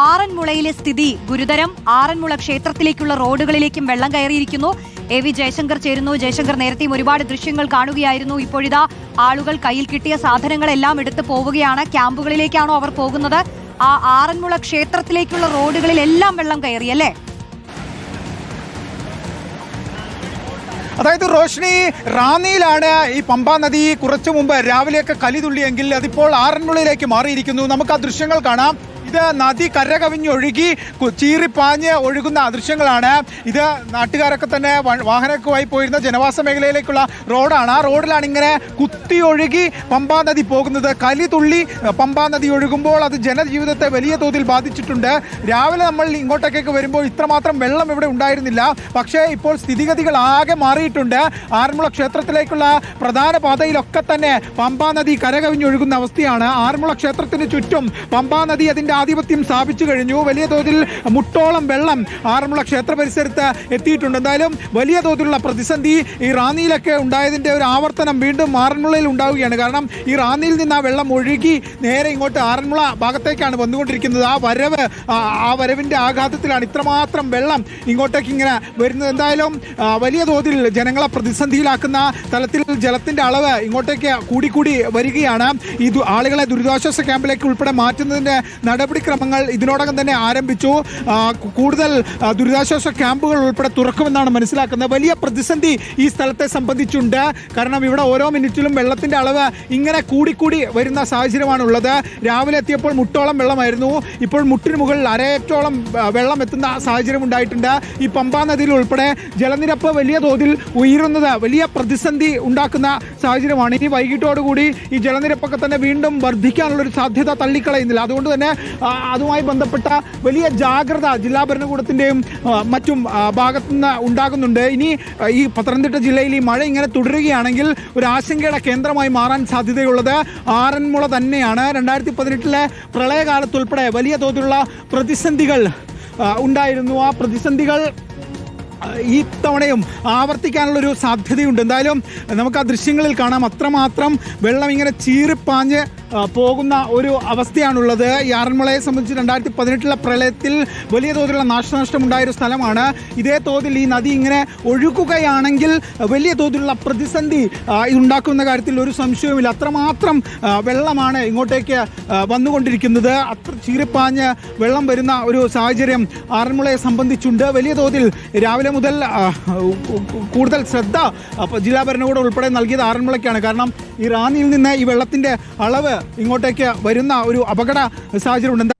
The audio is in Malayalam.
ആറന്മുളയിലെ സ്ഥിതി ഗുരുതരം. ആറന്മുള ക്ഷേത്രത്തിലേക്കുള്ള റോഡുകളിലേക്കും വെള്ളം കയറിയിരിക്കുന്നു. എ.വി. ജയശങ്കർ ചേരുന്നു. ജയശങ്കർ, നേരത്തെയും ഒരുപാട് ദൃശ്യങ്ങൾ കാണുകയായിരുന്നു. ഇപ്പോഴിതാ ആളുകൾ കയ്യിൽ കിട്ടിയ സാധനങ്ങളെല്ലാം എടുത്ത് പോവുകയാണ്. ക്യാമ്പുകളിലേക്കാണോ അവർ പോകുന്നത്? ആ ആറന്മുള ക്ഷേത്രത്തിലേക്കുള്ള റോഡുകളിലെല്ലാം വെള്ളം കയറിയല്ലേ? അതായത് റോഷ്നി, റാന്നിയിലാണ് ഈ പമ്പാ നദി കുറച്ചു മുമ്പ് രാവിലെയൊക്കെ കലിതുള്ളിയെങ്കിൽ അതിപ്പോൾ ആറന്മുളയിലേക്ക് മാറിയിരിക്കുന്നു. നമുക്ക് ആ ദൃശ്യങ്ങൾ കാണാം. ഇത് നദി കരകവിഞ്ഞൊഴുകി ചീറിപ്പാഞ്ഞ് ഒഴുകുന്ന ദൃശ്യങ്ങളാണ്. ഇത് നാട്ടുകാരൊക്കെ തന്നെ വാഹനവുമായി പോയിരുന്ന ജനവാസ മേഖലയിലേക്കുള്ള റോഡാണ്. ആ റോഡിലാണ് ഇങ്ങനെ കുത്തി ഒഴുകി പമ്പാ നദി പോകുന്നത്. കലിതുള്ളി പമ്പാ നദി ഒഴുകുമ്പോൾ അത് ജനജീവിതത്തെ വലിയ തോതിൽ ബാധിച്ചിട്ടുണ്ട്. രാവിലെ നമ്മൾ ഇങ്ങോട്ടേക്ക് വരുമ്പോൾ ഇത്രമാത്രം വെള്ളം ഇവിടെ ഉണ്ടായിരുന്നില്ല. പക്ഷേ ഇപ്പോൾ സ്ഥിതിഗതികൾ ആകെ മാറിയിട്ടുണ്ട്. ആറന്മുള ക്ഷേത്രത്തിലേക്കുള്ള പ്രധാന പാതയിലൊക്കെ തന്നെ പമ്പാ നദി കരകവിഞ്ഞൊഴുകുന്ന അവസ്ഥയാണ്. ആറന്മുള ക്ഷേത്രത്തിന് ചുറ്റും പമ്പാ നദി അതിൻ്റെ ആധിപത്യം സ്ഥാപിച്ചു കഴിഞ്ഞു. വലിയ തോതിൽ മുട്ടോളം വെള്ളം ആറന്മുള ക്ഷേത്ര പരിസരത്ത് എത്തിയിട്ടുണ്ട്. എന്തായാലും വലിയ തോതിലുള്ള പ്രതിസന്ധി ഈ റാന്നിയിലൊക്കെ ഉണ്ടായതിൻ്റെ ഒരു ആവർത്തനം വീണ്ടും ആറന്മുളയിൽ ഉണ്ടാവുകയാണ്. കാരണം ഈ റാന്നിയിൽ നിന്ന് ആ വെള്ളം ഒഴുകി നേരെ ഇങ്ങോട്ട് ആറന്മുള ഭാഗത്തേക്കാണ് വന്നുകൊണ്ടിരിക്കുന്നത്. ആ വരവിൻ്റെ ആഘാതത്തിലാണ് ഇത്രമാത്രം വെള്ളം ഇങ്ങോട്ടേക്ക് ഇങ്ങനെ വരുന്നത്. എന്തായാലും വലിയ തോതിൽ ജനങ്ങളെ പ്രതിസന്ധിയിലാക്കുന്ന തലത്തിൽ ജലത്തിൻ്റെ അളവ് ഇങ്ങോട്ടേക്ക് കൂടിക്കൂടി വരികയാണ്. ഈ ആളുകളെ ദുരിതാശ്വാസ ക്യാമ്പിലേക്ക് ഉൾപ്പെടെ മാറ്റുന്നതിൻ്റെ നടപടിക്രമങ്ങൾ ഇതിനോടകം തന്നെ ആരംഭിച്ചു. കൂടുതൽ ദുരിതാശ്വാസ ക്യാമ്പുകൾ ഉൾപ്പെടെ തുറക്കുമെന്നാണ് മനസ്സിലാക്കുന്നത്. വലിയ പ്രതിസന്ധി ഈ സ്ഥലത്തെ സംബന്ധിച്ചുണ്ട്. കാരണം ഇവിടെ ഓരോ മിനിറ്റിലും വെള്ളത്തിൻ്റെ അളവ് ഇങ്ങനെ കൂടിക്കൂടി വരുന്ന സാഹചര്യമാണുള്ളത്. രാവിലെ എത്തിയപ്പോൾ മുട്ടോളം വെള്ളമായിരുന്നു. ഇപ്പോൾ മുട്ടിന് മുകളിൽ അരയറ്റോളം വെള്ളം എത്തുന്ന സാഹചര്യം ഉണ്ടായിട്ടുണ്ട്. ഈ പമ്പാ നദിയിൽ ഉൾപ്പെടെ ജലനിരപ്പ് വലിയ തോതിൽ ഉയരുന്നത് വലിയ പ്രതിസന്ധി ഉണ്ടാക്കുന്ന സാഹചര്യമാണ്. ഇനി വൈകിട്ടോടുകൂടി ഈ ജലനിരപ്പൊക്കെ തന്നെ വീണ്ടും വർദ്ധിക്കാനുള്ളൊരു സാധ്യത തള്ളിക്കളയുന്നില്ല. അതുകൊണ്ട് തന്നെ അതുമായി ബന്ധപ്പെട്ട വലിയ ജാഗ്രത ജില്ലാ ഭരണകൂടത്തിൻ്റെയും മറ്റും ഭാഗത്തുനിന്ന് ഉണ്ടാകുന്നുണ്ട്. ഇനി ഈ പത്തനംതിട്ട ജില്ലയിൽ ഈ മഴ ഇങ്ങനെ തുടരുകയാണെങ്കിൽ ഒരു ആശങ്കയുടെ കേന്ദ്രമായി മാറാൻ സാധ്യതയുള്ളത് ആറന്മുള തന്നെയാണ്. 2018 പ്രളയകാലത്തുൾപ്പെടെ വലിയ തോതിലുള്ള പ്രതിസന്ധികൾ ഉണ്ടായിരുന്നു. ആ പ്രതിസന്ധികൾ ഈ തവണയും ആവർത്തിക്കാനുള്ളൊരു സാധ്യതയുണ്ട്. എന്തായാലും നമുക്ക് ആ ദൃശ്യങ്ങളിൽ കാണാം. അത്രമാത്രം വെള്ളം ഇങ്ങനെ ചീറിപ്പാഞ്ഞ് പോകുന്ന ഒരു അവസ്ഥയാണുള്ളത്. ഈ ആറന്മുളയെ സംബന്ധിച്ച് 2018 പ്രളയത്തിൽ വലിയ തോതിലുള്ള നാശനഷ്ടം ഉണ്ടായൊരു സ്ഥലമാണ്. ഇതേ തോതിൽ ഈ നദി ഇങ്ങനെ ഒഴുകുകയാണെങ്കിൽ വലിയ തോതിലുള്ള പ്രതിസന്ധി ഉണ്ടാക്കുന്ന കാര്യത്തിൽ ഒരു സംശയവുമില്ല. അത്രമാത്രം വെള്ളമാണ് ഇങ്ങോട്ടേക്ക് വന്നുകൊണ്ടിരിക്കുന്നത്. അത്ര ചീറിപ്പാഞ്ഞ് വെള്ളം വരുന്ന ഒരു സാഹചര്യം ആറന്മുളയെ സംബന്ധിച്ചുണ്ട്. വലിയ തോതിൽ രാവിലെ മുതൽ കൂടുതൽ ശ്രദ്ധ ജില്ലാ ഭരണകൂടം ഉൾപ്പെടെ നൽകിയത് ആറന്മുളയ്ക്കാണ്. കാരണം ഈ റാന്നിയിൽ നിന്ന് ഈ വെള്ളത്തിൻ്റെ അളവ് ഇങ്ങോട്ടേക്ക് വരുന്ന ഒരു അപകട സാഹചര്യമുണ്ട്.